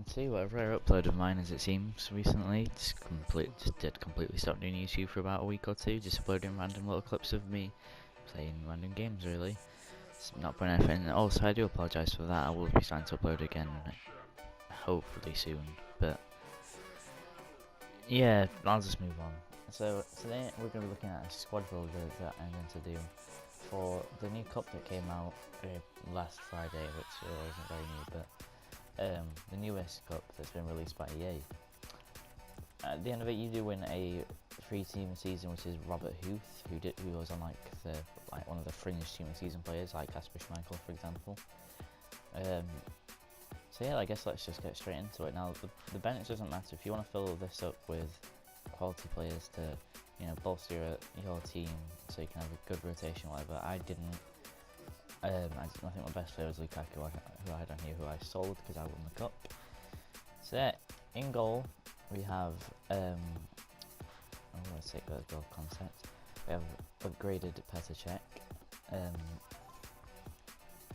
See, whatever I upload of mine as it seems recently, just did completely stop doing YouTube for about a week or two, just uploading random little clips of me playing random games really. It's not putting anything. Also, I do apologise for that. I will be starting to upload again, hopefully soon. But yeah, I'll just move on. So today we're going to be looking at a squad builder that I'm going to do for the new cup that came out last Friday, which isn't very new, but the newest cup that's been released by EA. At the end of it, you do win a 3-team season, which is Robert Huth, who was on one of the fringe team of season players, like Kasper Schmeichel, for example. So yeah, I guess let's just get straight into it. Now, the bench doesn't matter if you want to fill this up with quality players to, bolster your team, so you can have a good rotation, whatever. I didn't. I think my best player was Lukaku, who I had on here, who I sold because I won the cup. So yeah, in goal we have let's take the goal concept. We have upgraded Petr Cech.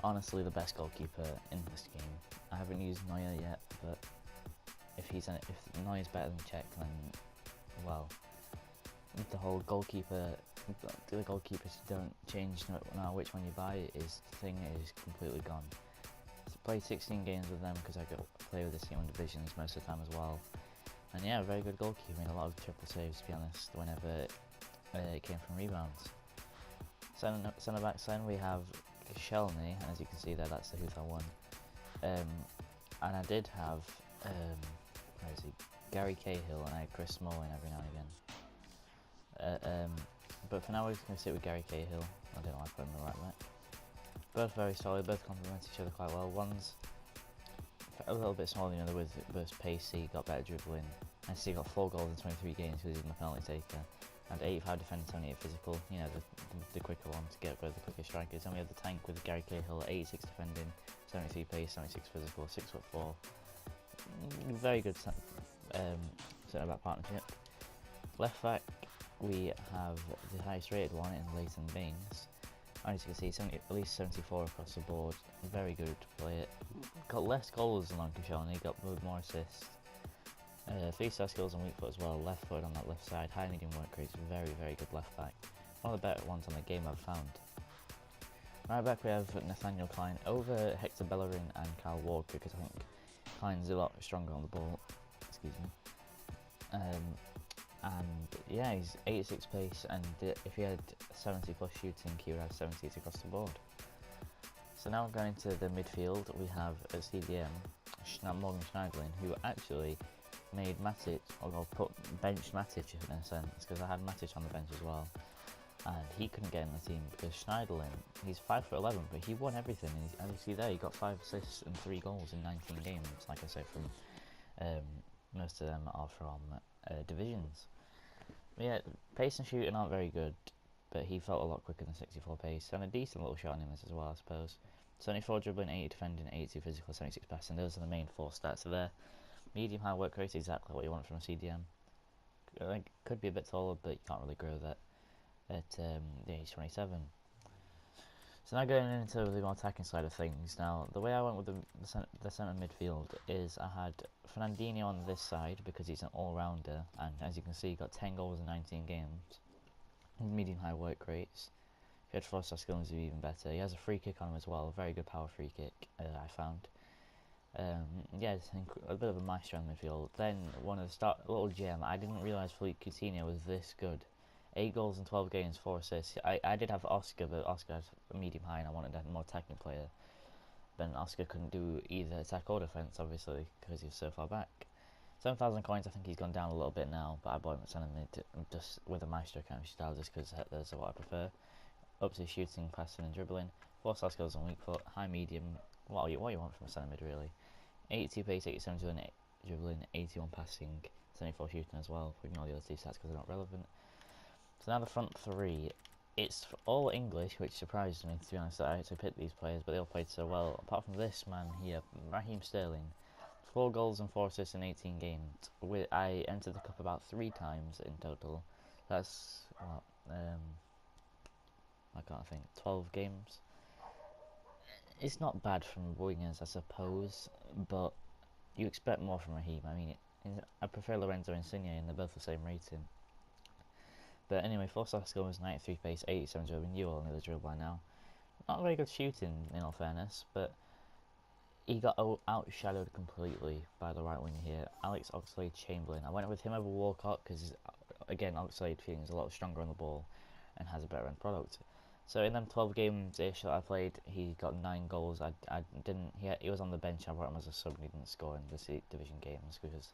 Honestly, the best goalkeeper in this game. I haven't used Neuer yet, but if Neuer's better than Cech, then well, the goalkeepers don't change no matter which one you buy. Is completely gone. So played 16 games with them because I got to play with this team in divisions most of the time as well. And yeah, very good goalkeeper. Made a lot of triple saves, to be honest, whenever it came from rebounds. Centre backs then we have Shelny, and as you can see there, that's the Huth I won. And I did have Gary Cahill, and I had Chris Smalling every now and again. But for now we're just going to sit with Gary Cahill. I don't know why I put him in the right back. Both very solid, both complement each other quite well. One's a little bit smaller than the other, with both pacey, got better dribbling. And still got 4 goals in 23 games because he's my penalty taker. And 85 defending, 78 physical, the quicker one to get both the quicker strikers. And we have the tank with Gary Cahill, 86 defending, 73 pace, 76 physical, 6'4". Very good centre back partnership. Left back, we have the highest rated one in Leighton Baines. As you can see, at least 74 across the board. Very good player. Got less goals than Lancashire, got more assists. 3-star skills and weak foot as well. Left foot on that left side. High medium work rates. Very, very good left back. One of the better ones on the game I've found. Right back we have Nathaniel Klein over Hector Bellerin and Kyle Walker, because I think Klein's a lot stronger on the ball. Excuse me. And yeah, he's 86 pace, and if he had 70 plus shooting, he would have 70s across the board. So now going into the midfield, we have a CDM, Morgan Schneiderlin, who actually made Matic, or benched Matic in a sense, because I had Matic on the bench as well. And he couldn't get in the team because Schneiderlin, he's 5'11", but he won everything. And as you see there, he got 5 assists and 3 goals in 19 games. Like I say, from most of them are from divisions. But yeah, pace and shooting aren't very good, but he felt a lot quicker than 64 pace, and a decent little shot on him as well, I suppose. 74 dribbling, 80 defending, 82 physical, 76 passing. Those are the main 4 stats there. Medium high work rate, exactly what you want from a CDM. Like, could be a bit taller, but you can't really grow that at the age 27. So now going into the more attacking side of things. Now, the way I went with the centre midfield is I had Fernandinho on this side because he's an all-rounder, and as you can see, he got 10 goals in 19 games. Medium high work rates. If he had 4-star skills, he'd be even better. He has a free kick on him as well, a very good power free kick, I found. Yeah, a bit of a maestro in the midfield. Then one of the little gem, I didn't realise Philippe Coutinho was this good. 8 goals in 12 games, 4 assists. I did have Oscar, but Oscar has a medium high, and I wanted a more attacking player. But Oscar couldn't do either attack or defence, obviously, because he was so far back. 7,000 coins, I think he's gone down a little bit now, but I bought him at centre mid just with a maestro kind of style, just because those are what I prefer. Up to shooting, passing, and dribbling. 4-star skills on weak foot, high medium. What you want from a centre mid, really. 82 pace, 87 dribbling, 81 passing, 74 shooting as well. We ignore the other 2 stats because they're not relevant. So now the front 3, it's all English, which surprised me, to be honest, that I actually picked these players, but they all played so well. Apart from this man here, Raheem Sterling, 4 goals and 4 assists in 18 games. I entered the cup about 3 times in total. That's, I can't think, 12 games. It's not bad from wingers, I suppose, but you expect more from Raheem. I mean, I prefer Lorenzo Insigne, and they're both the same rating. But anyway, 4-star skill was 93 pace, 87 dribbling. You all know the drill by now. Not very good shooting, in all fairness, but he got outshadowed completely by the right winger here, Alex Oxlade-Chamberlain. I went with him over Walcott because, again, Oxlade feeling is a lot stronger on the ball and has a better end product. So in them 12 games-ish that I played, he got 9 goals. I didn't. He was on the bench. I brought him as a sub. He didn't score in the division games because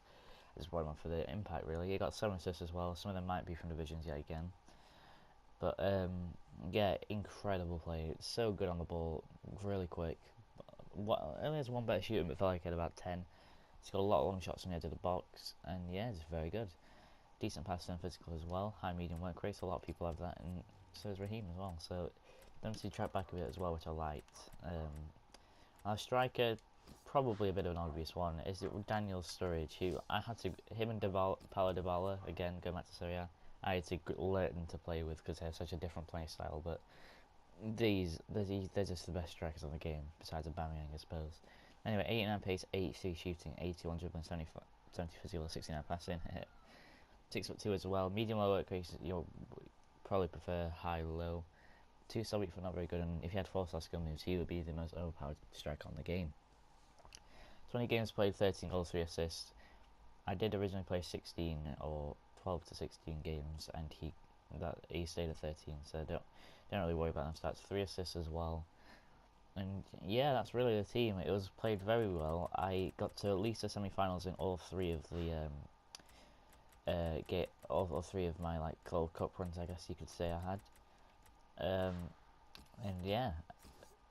I just brought him on for the impact. Really, he got 7 assists as well. Some of them might be from divisions yet again. But yeah, incredible play. So good on the ball, really quick. Only has one better shooting, but felt like he had about 10. He's got a lot of long shots on the edge of the box, and yeah, it's very good. Decent passing and physical as well. High medium work rate, so a lot of people have that, and so is Raheem as well. So them two track back a bit as well, which I liked. Our striker, probably a bit of an obvious one, is it Daniel Sturridge, who I had to, him and Paulo Dybala, again, going back to Serie A, I had to learn to play with because they have such a different play style, but they're just the best strikers on the game, besides Aubameyang, I suppose. Anyway, 89 pace, 83 shooting, 81 dribbling, 70 physical, 69 passing. 6'2" as well. Medium low work rate, you'll probably prefer high low. 2-star weak for not very good, and if you had 4-star skill moves, he would be the most overpowered striker on the game. 20 games played, 13 goals, 3 assists. I did originally play 16 or 12 to 16 games, and he stayed at 13, so don't really worry about them stats. 3 assists as well. And yeah, that's really the team. It was played very well. I got to at least the semi-finals in all 3 of the all 3 of my like Gold Cup runs, I guess you could say I had. And yeah,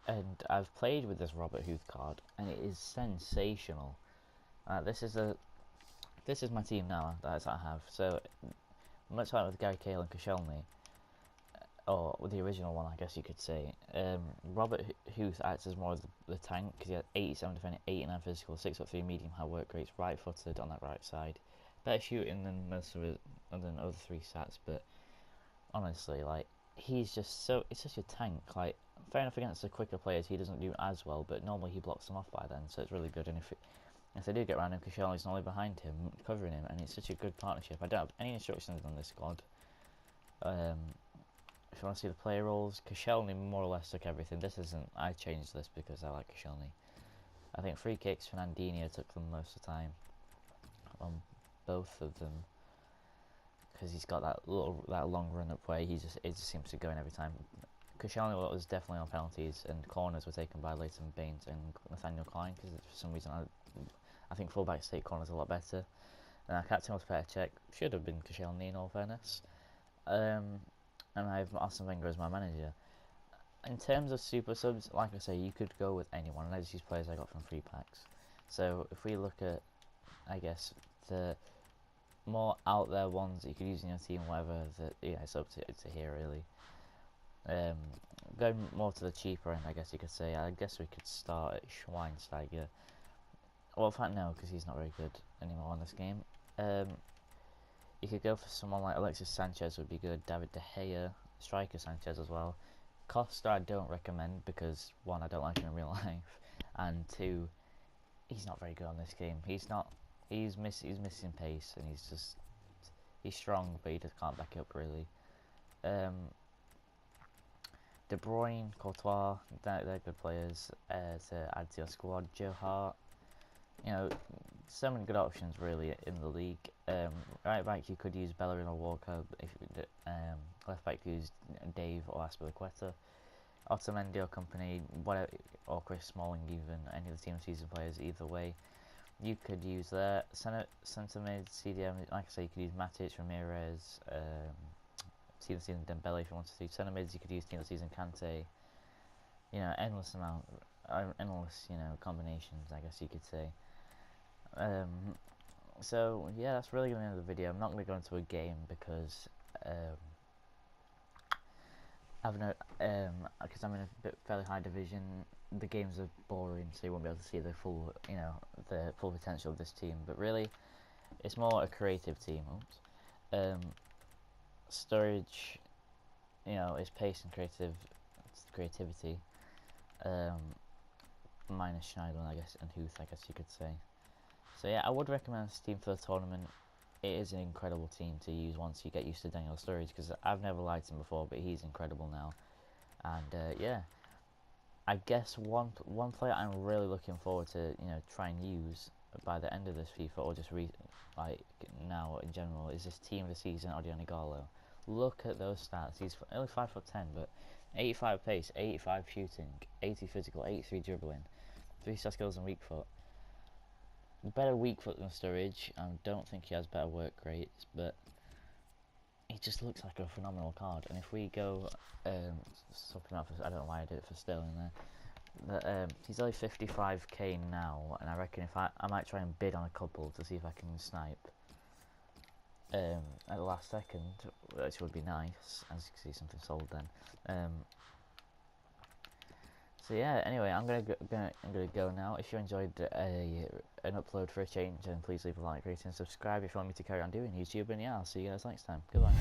and I've played with this Robert Huth card, and it is sensational. This is my team now that I have. So much like with Gary Cahill and Koscielny, or with the original one, I guess you could say. Robert Huth acts as more of the tank because he had 87 defending, 89 physical, 6'3" medium high work rates, right-footed on that right side. Better shooting than most of it, than other 3 stats, but honestly, like, he's just it's such a tank. Like, fair enough against the quicker players, he doesn't do as well, but normally he blocks them off by then, so it's really good. And if they do get around him, Koscielny's normally behind him, covering him, and it's such a good partnership. I don't have any instructions on this squad. If you want to see the player roles, Koscielny more or less took everything. I changed this because I like Koscielny. I think free kicks, Fernandinho took them most of the time. On both of them, because he's got that long run up way. It just seems to go in every time. Koscielny was definitely on penalties, and corners were taken by Leighton Baines and Nathaniel Klein, because for some reason I think fullbacks take corners a lot better. And our captain was Petr Cech, should have been Koscielny in all fairness. And I have Arsene Wenger as my manager. In terms of super subs, like I say, you could go with anyone, and I just use players I got from free packs. So if we look at, I guess, the more out there ones that you could use in your team, whatever, it's up to here really. Going more to the cheaper end, I guess you could say. I guess we could start at Schweinsteiger. Well, in fact, no, because he's not very good anymore in this game. You could go for someone like Alexis Sanchez would be good. David De Gea, striker Sanchez as well. Costa I don't recommend because 1, I don't like him in real life, and 2, he's not very good on this game. He's missing pace, and he's strong, but he just can't back it up really. De Bruyne, Courtois, they're good players to add to your squad. Joe Hart, so many good options really in the league. Right back you could use Bellerin or Walker. If left back you use Dave or Aspilicueta. Otamendi or Company, whatever, or Chris Smalling even. Any of the team season players, either way, you could use there. Centre mid, CDM, like I say, you could use Matic, Ramirez, team season Dembele if you wanted to. Centre mids you could use team season Kante. Endless combinations, I guess you could say. So yeah, that's really going to be the end of the video. I'm not going to go into a game because because I'm in a fairly high division. The games are boring, so you won't be able to see the full potential of this team. But really, it's more a creative team. Sturridge, is pace and creativity. Minus Schneiderlin, I guess, and Huth, I guess you could say. So yeah, I would recommend this team for the tournament. It is an incredible team to use once you get used to Daniel Sturridge, because I've never liked him before, but he's incredible now. And yeah, I guess one player I'm really looking forward to, try and use by the end of this FIFA, or just like now in general, is this team of the season, Odion Igalo. Look at those stats. He's only 5'10", but 85 pace, 85 shooting, 80 physical, 83 dribbling, 3-star skills and weak foot. Better weak foot than Sturridge. I don't think he has better work rates, but he just looks like a phenomenal card. And if we go something off, I don't know why I did it for Sterling there. But he's only 55k now, and I reckon if I might try and bid on a couple to see if I can snipe at the last second, which would be nice. As you can see, something sold then. So yeah, anyway, I'm gonna go now. If you enjoyed an upload for a change, then please leave a like, rate, and subscribe if you want me to carry on doing YouTube. And yeah, I'll see you guys next time. Goodbye.